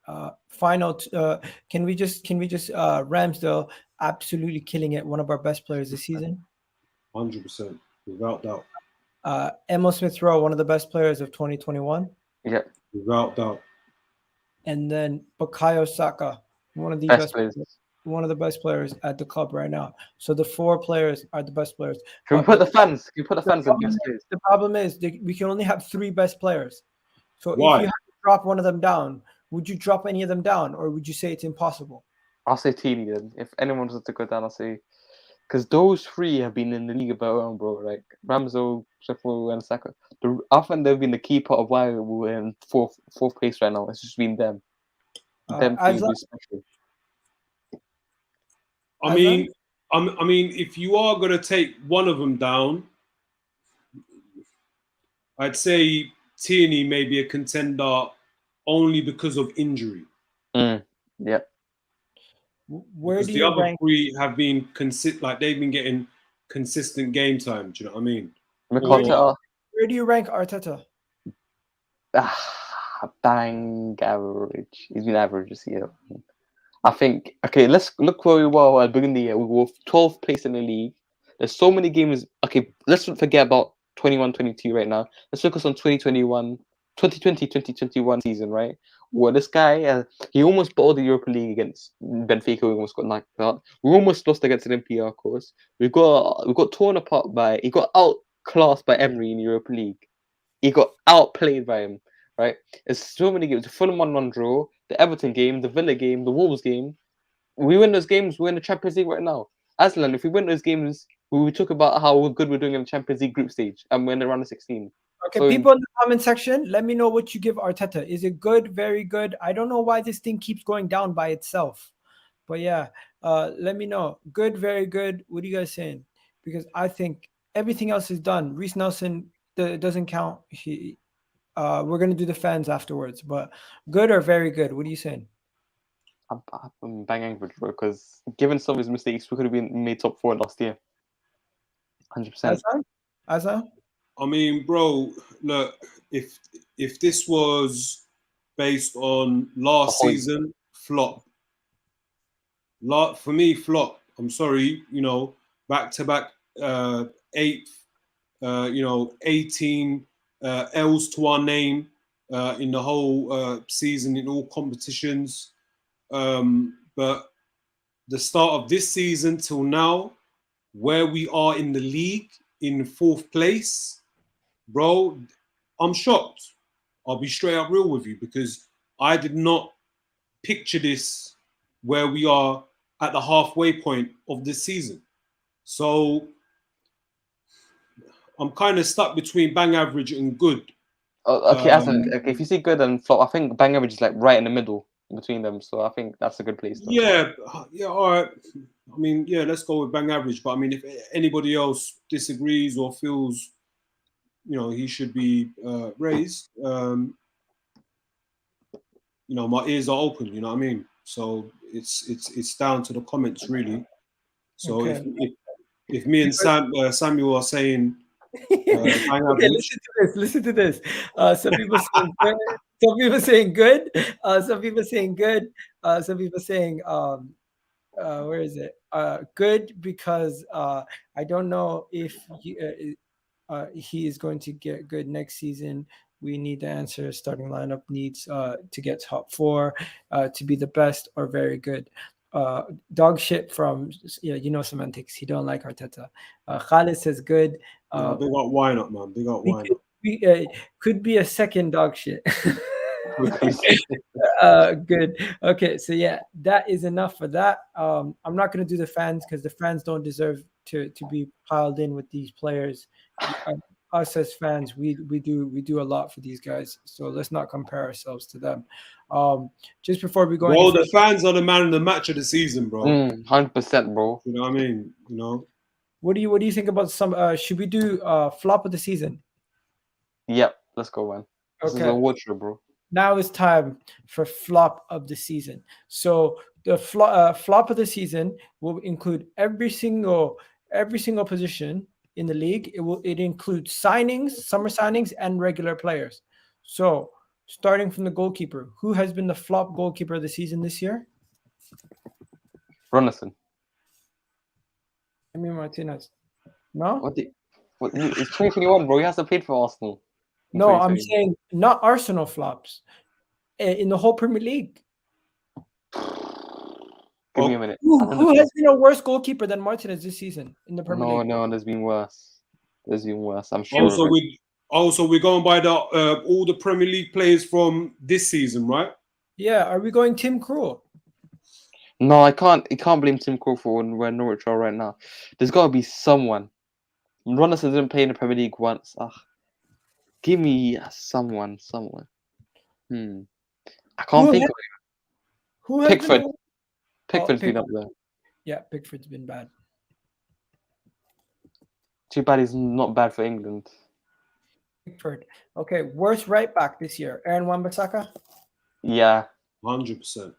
Can we just Ramsdale absolutely killing it, one of our best players this season. 100%, without doubt. Emil Smith Rowe, one of the best players of 2021. Yeah, without doubt. And then Bukayo Saka, one of the best players. one of the best players at the club right now. So the 4 players are the best players. Can we put the fans? Can we put the fans in best players? The problem is we can only have 3 best players. So Why? if you have to drop one of them down, would you drop any of them down, or would you say it's impossible? I'll say Teeny then. If anyone wants to go down, I'll say because those 3 have been in the league about, bro. Like Ramsdale, Sheffield, and Saka. I think they've been the key part of why we're in fourth place right now. It's just been them. Them things be special. I mean, if you are gonna take one of them down, I'd say Tierney may be a contender only because of injury. Yeah. Where do the you other rank? 3 have been they've been getting consistent game time. Do you know what I mean? Where do you rank Arteta? Bang average. He's been average this year. I think. Okay, let's look where we were at the beginning of the year. We were 12th place in the league. There's so many games. Okay, let's not forget about 21-22 right now. Let's focus on 2020-2021 season, right? Well, this guy, he almost bought the Europa League against Benfica. We almost got knocked out. We almost lost against Olympia, of course. We got torn apart by. He got outclassed by Emery in the Europa League. He got outplayed by him, right? There's so many games. The Fulham 1-1 draw, the Everton game, the Villa game, the Wolves game. We win those games, we're in the Champions League right now. Aslan, if we win those games, we talk about how good we're doing in the Champions League group stage, and we're in the round of 16. Okay, so, people in the comment section, let me know what you give Arteta. Is it good, very good? I don't know why this thing keeps going down by itself. But yeah, let me know. Good, very good. What are you guys saying? Because I think everything else is done. Reece Nelson doesn't count. We're going to do the fans afterwards. But good or very good? What are you saying? I'm banging average, bro, because given some of his mistakes, we could have been made top 4 last year. 100%. Azza? I mean, bro, look, if this was based on last season, flop. For me, flop. I'm sorry, back-to-back 8th, 18 L's to our name in the whole season in all competitions. But the start of this season till now, where we are in the league in 4th place, bro, I'm shocked. I'll be straight up real with you because I did not picture this where we are at the halfway point of this season. So I'm kind of stuck between bang average and good. Okay, if you see good and flop, I think bang average is like right in the middle between them. So I think that's a good place. Though. Yeah, all right. I mean, yeah, let's go with bang average. But I mean, if anybody else disagrees or feels he should be raised, my ears are open, you know what I mean? So it's down to the comments really. So okay. if me and Samuel are saying okay, listen to this. Some people saying good, some people saying good, some people saying where is it? Good because I don't know if he is going to get good next season. We need to answer. Starting lineup needs to get top 4 to be the best or very good. Dog shit from semantics. He don't like Arteta. Khalid says good. Big up wine up, man. Big up wine up. Could be a second dog shit. Good. Okay, so yeah, that is enough for that. I'm not going to do the fans because the fans don't deserve to be piled in with these players. Us as fans, we do a lot for these guys, so let's not compare ourselves to them. Just before we go, the fans are the man of the match of the season, bro. 100%, bro. You know what I mean? What do you think about some? Should we do flop of the season? Yep, let's go, man. This is a Okay. watcher, bro. Now it's time for flop of the season. So the flop of the season will include every single position in the league. It includes signings, summer signings, and regular players. So starting from the goalkeeper, who has been the flop goalkeeper of the season this year? Ronison. I mean Martinez. No, What? It's 2021, bro. He hasn't played for Arsenal. in no, I'm 2020. saying not Arsenal flops in the whole Premier League. Give me a minute. Who has been a worse goalkeeper than Martinez this season in the Premier League? No, there's been worse. I'm sure. Also, we're going by the all the Premier League players from this season, right? Yeah, are we going Tim Krul? No, I can't. You can't blame Tim Crawford when we're Norwich are right now. There's got to be someone. Ronison didn't play in the Premier League once. Give me someone. I can't think of it. Who has Pickford. been Pickford's been up there. Yeah, Pickford's been bad. Too bad he's not bad for England. Pickford. Okay, worst right back this year. Aaron Wan-Bissaka? Yeah. 100%.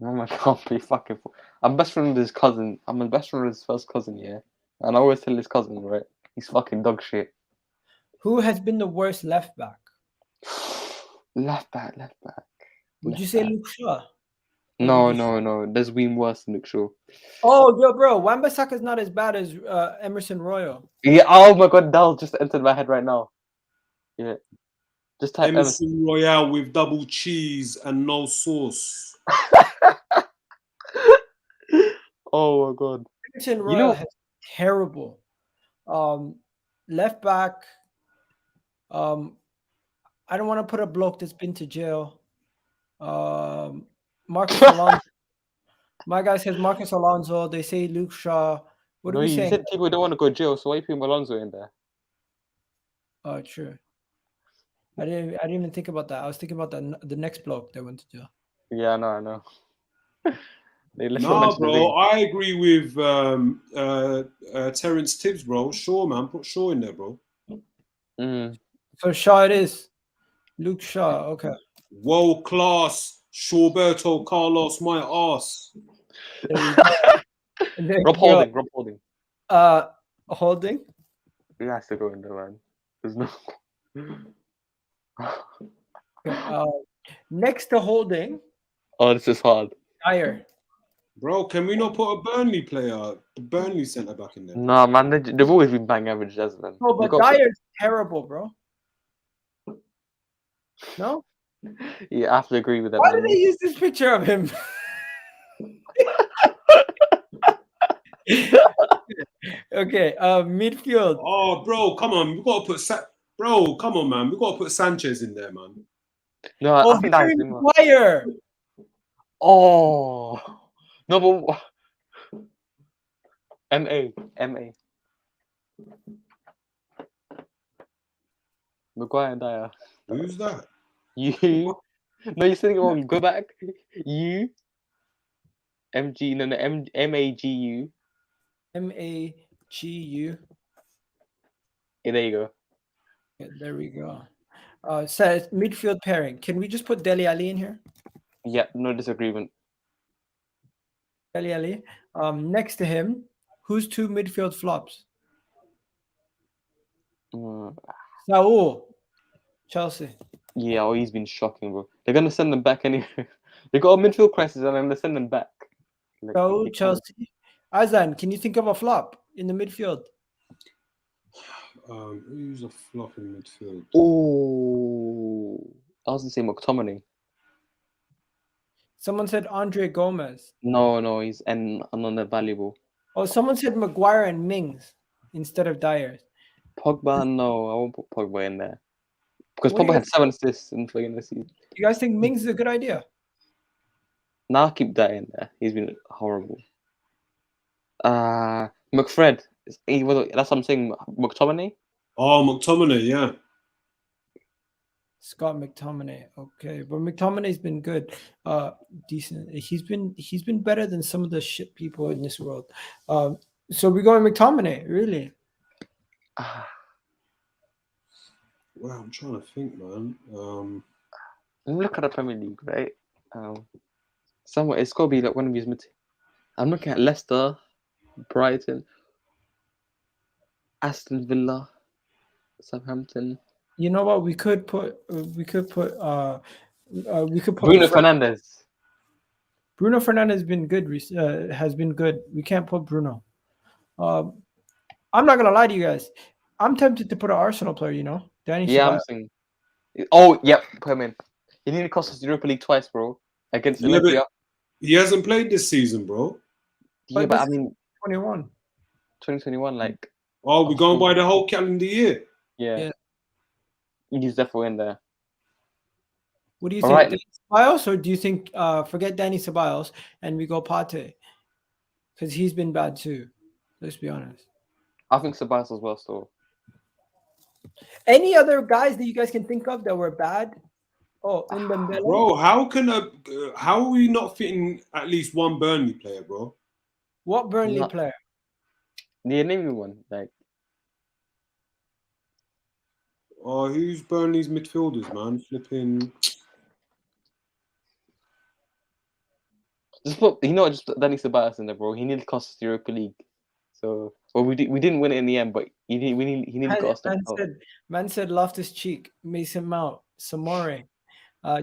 I can't be fucking. I'm best friend with his cousin. I'm the best friend with his first cousin, yeah. And I always tell his cousin, right? He's fucking dog shit. Who has been the worst left back? Left back. Would you say Luke Shaw? No. There's been worse than Luke Shaw. Oh, yo, bro, Wan-Bissaka is not as bad as Emerson Royal. Yeah. Oh my god, that just entered my head right now. Yeah. Just type Emerson Royale with double cheese and no sauce. Oh my god. Emerson Royal has terrible. Left back. I don't want to put a bloke that's been to jail. Marcus Alonso. My guy says Marcus Alonso. They say Luke Shaw. What are we saying? You said people don't want to go to jail, so why are you putting Alonso in there? Oh, true. I didn't even think about that. I was thinking about the next bloke that went to jail. Yeah, I know. No, bro, I agree with Terence Tibbs, bro. Shaw, man, put Shaw in there, bro. So Shaw it is. Luke Shaw, okay. World class, Shawberto Carlos, my ass. Rob Holding. Holding? He has to go in there, man. There's no. Next to Holding. Oh, this is hard. Dyer. Bro, can we not put a Burnley player, the Burnley centre back in there? Nah, man, they've always been bang average, hasn't they? No, but Dyer's terrible, bro. No? Yeah, I have to agree with that. Why did they use this picture of him? Okay, midfield. Oh, bro, come on. We got to put bro, come on, man. We got to put Sanchez in there, man. No, I think that's Maguire. Oh. No, but MA. Maguire and Dyer. Who's that? You. No, you're saying it wrong. Go back. You. MG. No, MAGU. MAGU. Yeah, there you go. Yeah, there we go. Says midfield pairing. Can we just put Dele Alli in here? Yeah, no disagreement. Dele Alli. Next to him, who's two midfield flops? Saul. Chelsea. Yeah, he's been shocking, bro. They're gonna send them back anyway. They got a midfield crisis, and then they send them back. Saul, Chelsea. Azan, can you think of a flop in the midfield? Who's a flop in midfield? Oh, I was gonna say McTominay. Someone said Andre Gomez. No, he's another valuable. Oh, someone said Maguire and Mings instead of Dyer. Pogba, no, I won't put Pogba in there because Pogba had 7 assists in the season. You guys think Mings is a good idea? Nah, I'll keep that in there. He's been horrible. McFred. That's what I'm saying. McTominay. Oh, McTominay, yeah. Scott McTominay. Okay, but McTominay's been good, decent. He's been better than some of the shit people in this world. So we're going McTominay, really? Well, I'm trying to think, man. Look at the Premier League, right? Somewhere it's got to be like one of these. I'm looking at Leicester, Brighton, Aston Villa, Southampton. You know what? We could put Bruno Fred. Fernandes. Bruno Fernandes has been good. Has been good. We can't put Bruno. I'm not gonna lie to you guys. I'm tempted to put an Arsenal player. You know, Danny Yeah, I'm Ceballos. saying. Oh, yep, put him in. He nearly cost us Europa League twice, bro. Against Yeah, Olympia. but he hasn't played this season, bro. Yeah, but I mean, 21. 2021, like. Oh, we're going by the whole calendar year. Yeah. He's definitely in there. What do you All think, right. Danny Ceballos, or do you think forget Danny Ceballos and we go Pate? Because he's been bad too. Let's be honest. I think Ceballos as well, still. Any other guys that you guys can think of that were bad? Oh, Ndombele. Bro, how are we not fitting at least one Burnley player, bro? What Burnley player? Yeah, name me one. Like, Oh, who's Burnley's midfielders, man? Flipping. just put Danny Ceballos in there, bro. He nearly cost us the Europa League. So, well, we didn't win it in the end, but he nearly got us the Man said Loftus-Cheek, Mason Mount, Samore,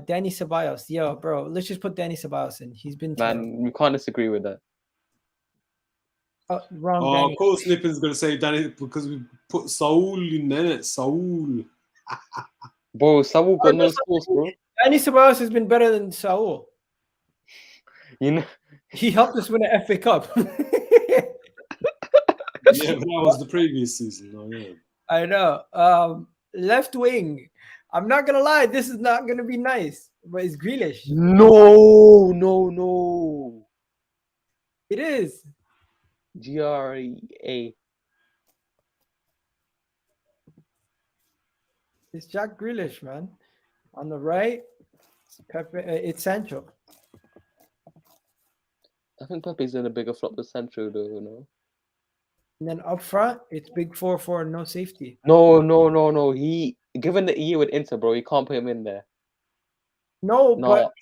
Danny Ceballos. Yo, bro, let's just put Danny Ceballos in. He's been terrible. Man, we can't disagree with that. Wrong. Oh, Danny. of course, Nippin's gonna say Danny because we put Saul in there. Saul. Bro, Saul got no scores, bro. Danny Ceballos has been better than Saul. You know, he helped us win an FA Cup. Yeah, but that was the previous season. Oh, yeah. I know. Left wing. I'm not gonna lie, this is not gonna be nice, but it's Grealish. No. It is. GREA. It's Jack Grealish, man. On the right, it's Pepe. It's Sancho. I think Pepe's in a bigger flop than Sancho, though. You know. And then up front, it's big 4-4, no safety. No. He given the year with Inter, bro, you can't put him in there. No, but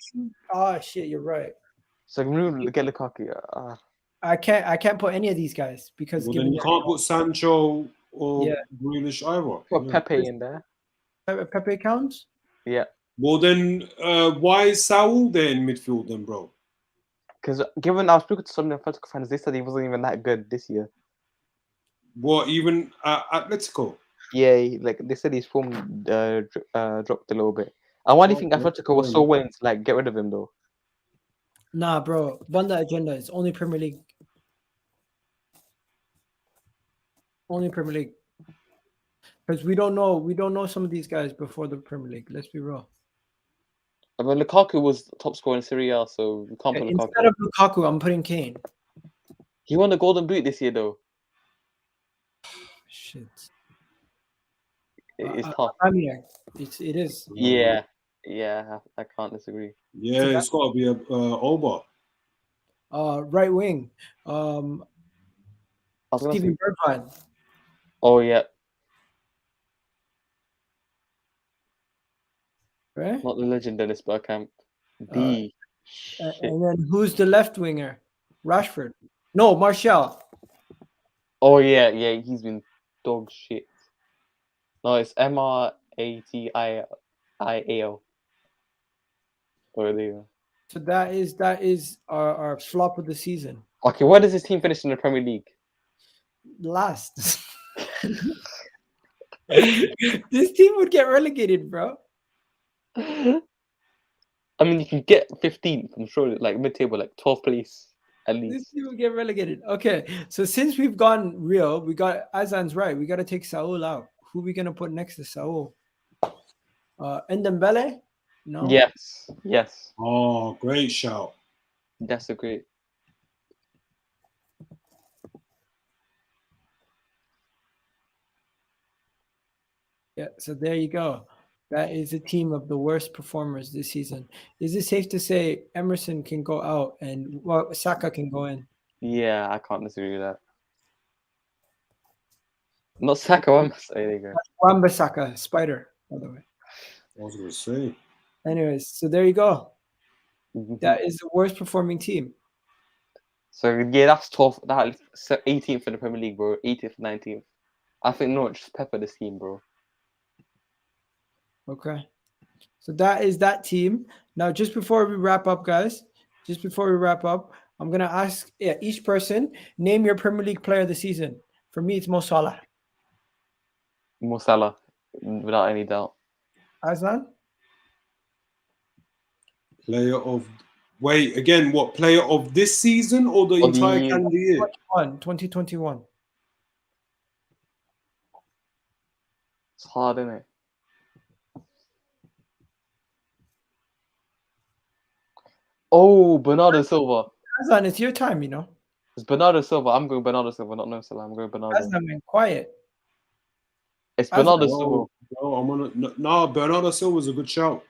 shit, you're right. So get Lukaku. I can't put any of these guys because then you can't put Sancho or Grealish either. Put Pepe in there. Pepe counts? Yeah. Well, then why is Saul there in midfield then, bro? Because given I was speaking to some Atletico fans, they said he wasn't even that good this year. What, even Atletico? Yeah, like they said his form dropped a little bit. And why do you think Atletico was so willing to like get rid of him though? Nah, bro. Bunda agenda is only Premier League. Only Premier League. Because we don't know some of these guys before the Premier League. Let's be real. I mean, Lukaku was top scorer in Serie A, so we can't put Lukaku. Instead of Lukaku, I'm putting Kane. He won the Golden Boot this year, though. Shit. It's tough. I mean, it is. Yeah, I can't disagree. Yeah, it's got to be a Oba. Right wing. Steven Bergwijn. Oh yeah. Right? Not the legend Dennis Bergkamp. And then who's the left winger? Rashford. No, Martial. Oh yeah, he's been dog shit. No, it's Maratial. Oh, there you go. So that is our flop of the season. Okay, where does this team finish in the Premier League? Last. This team would get relegated, bro. I mean, you can get 15th, I'm sure, like mid-table, like 12th place at least. This team will get relegated. Okay, so since we've gone real, we got Azan's right. We got to take Saul out. Who are we gonna put next to Saul? Ndombele? No. Yes. Oh, great shout. That's a great. Yeah. So there you go. That is a team of the worst performers this season. Is it safe to say Emerson can go out and Saka can go in? Yeah, I can't disagree with that. Not Saka, I'm saying. There you go. Wan-Bissaka, Spider, by the way. I was gonna say. Anyways, so there you go. Mhm. That is the worst performing team. So yeah, that's 12th. That's 18th in the Premier League, bro. 18th, 19th. I think Norwich just pepper this team, bro. Okay. So that is that team. Now, just before we wrap up, guys, just before we wrap up, I'm gonna ask each person name your Premier League player of the season. For me, it's Mo Salah. Mo Salah, without any doubt. Aslan? Player of wait again. What player of this season or the Or the entire year. calendar year? 2021. It's hard, isn't it? Oh, Bernardo Silva. Aslan, it's your time, you know. It's Bernardo Silva. I'm going Bernardo Silva, not No Salah. I'm going Bernardo. Aslan, man, quiet. It's Aslan, Bernardo Silva. Bro, I'm on a no. Bernardo Silva's a good shout.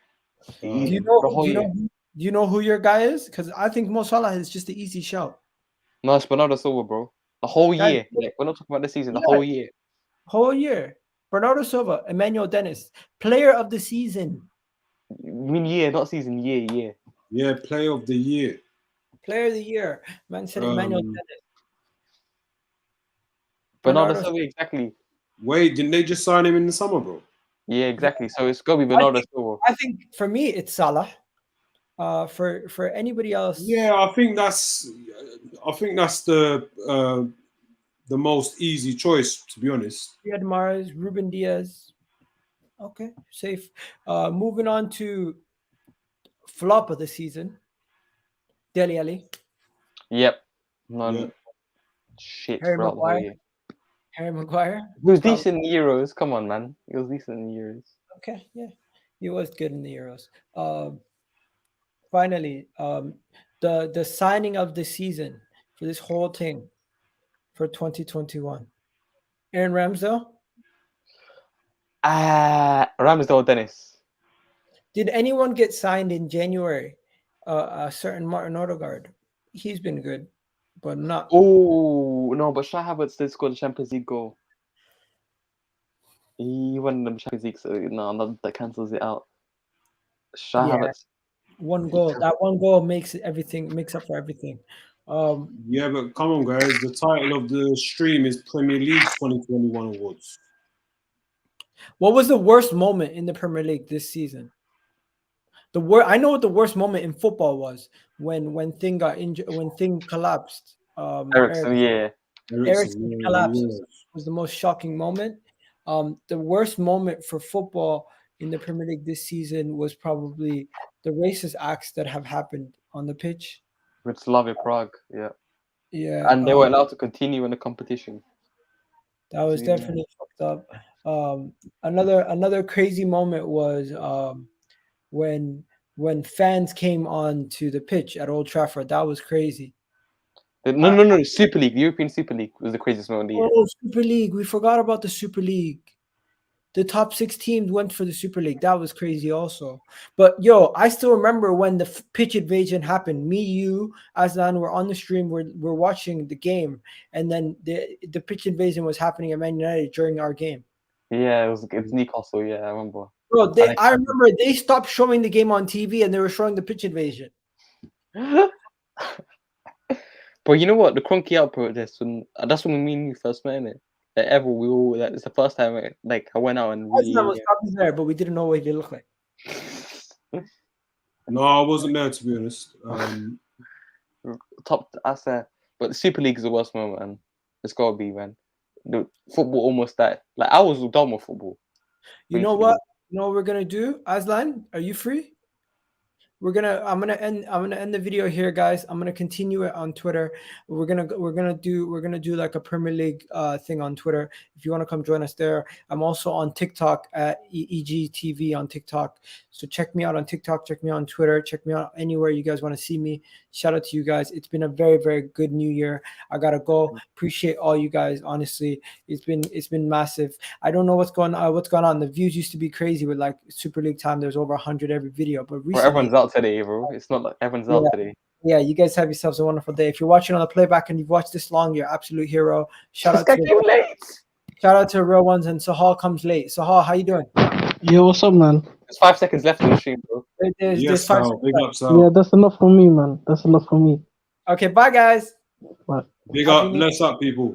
do The you know? whole Do you year. know? Do you know who your guy is? Because I think Mo Salah is just the easy shout. No, it's Bernardo Silva, bro. The whole Guys, year. Like, we're not talking about this season. The yeah. whole year. Whole year. Bernardo Silva, Emmanuel Dennis, player of the season. I mean, year, not season. Year. Yeah, player of the year. Player of the year. Man said Emmanuel Dennis. Bernardo Bernardo Silva, exactly. Wait, didn't they just sign him in the summer, bro? Yeah, exactly. So it's gotta be Bernardo Silva. I think for me it's Salah. For anybody else, Yeah, I think that's the most easy choice, to be honest. Riyad Mahrez, Ruben Diaz. Okay, safe. Moving on to flop of the season, Dele Alli, Yep. None. Yeah. Shit Harry throughout the whole Maguire. year. Harry Maguire. He was Probably- decent in the Euros. Come on, man. He was decent in the Euros. Okay, yeah, he was good in the Euros. Finally, the signing of the season for this whole thing for 2021, Aaron Ramsdale. Ramsdale Dennis. Did anyone get signed in January? A certain Martin Odegaard. He's been good, but not. Oh no, but Shai Havertz did score the Champions League goal. He won the Champions League, so no, that cancels it out. Shai Yeah, Havertz. one goal. That one goal makes up for everything. Yeah, but come on, guys. The title of the stream is Premier League 2021 awards. What was the worst moment in the Premier League this season? I know what the worst moment in football was when Thing got injured, when Thing collapsed. Ericsson, yeah. Ericsson collapse was the most shocking moment. The worst moment for football in the Premier League this season was probably the racist acts that have happened on the pitch. With Slavia Prague, yeah. Yeah, And they were allowed to continue in the competition. that was definitely fucked up. Another crazy moment was when fans came on to the pitch at Old Trafford. That was crazy. No. Super League, the European Super League was the craziest moment of the year. Oh, Super League. We forgot about the Super League. The top 6 teams went for the Super League. That was crazy also. But yo, I still remember when the pitch invasion happened. Me, you, Aslan were on the stream. We're watching the game. And then the pitch invasion was happening at Man United during our game. Yeah, it's Newcastle, yeah, I remember. Bro, I remember they stopped showing the game on TV and they were showing the pitch invasion. But you know what? The Cronky out protest, that's when me and you first met, innit? Like, it's the first time I went out and really. Aslan was probably there, but we didn't know what he looked like. No, I wasn't there, to be honest. I said, but the Super League is the worst moment, man. It's gotta be, man. The football almost died. Like, I was done with football. You know what? You know what we're gonna do? Aslan, are you free? I'm gonna end the video here, guys. I'm gonna continue it on Twitter. We're gonna do like a Premier League thing on Twitter. If you want to come join us there, I'm also on TikTok at EGTV on TikTok. So check me out on TikTok, check me out on Twitter, check me out anywhere you guys want to see me. Shout out to you guys. It's been a very, very good new year. I gotta go. Appreciate all you guys. Honestly, it's been massive. I don't know what's going on. The views used to be crazy with like Super League time. There's over 100 every video, but recently, Bro, everyone's out today, bro. It's not like everyone's out today. Yeah, you guys have yourselves a wonderful day. If you're watching on the playback and you've watched this long, you're absolute hero. Shout out to real ones, and Sahal comes late. Sahal, how you doing? Yo, what's up, man? There's 5 seconds left in the stream, bro. Yes, five Sal. seconds Big left. up, Sal. Yeah, that's enough for me, man. That's enough for me. Okay, bye guys. Bye. Big up. Bless up, people.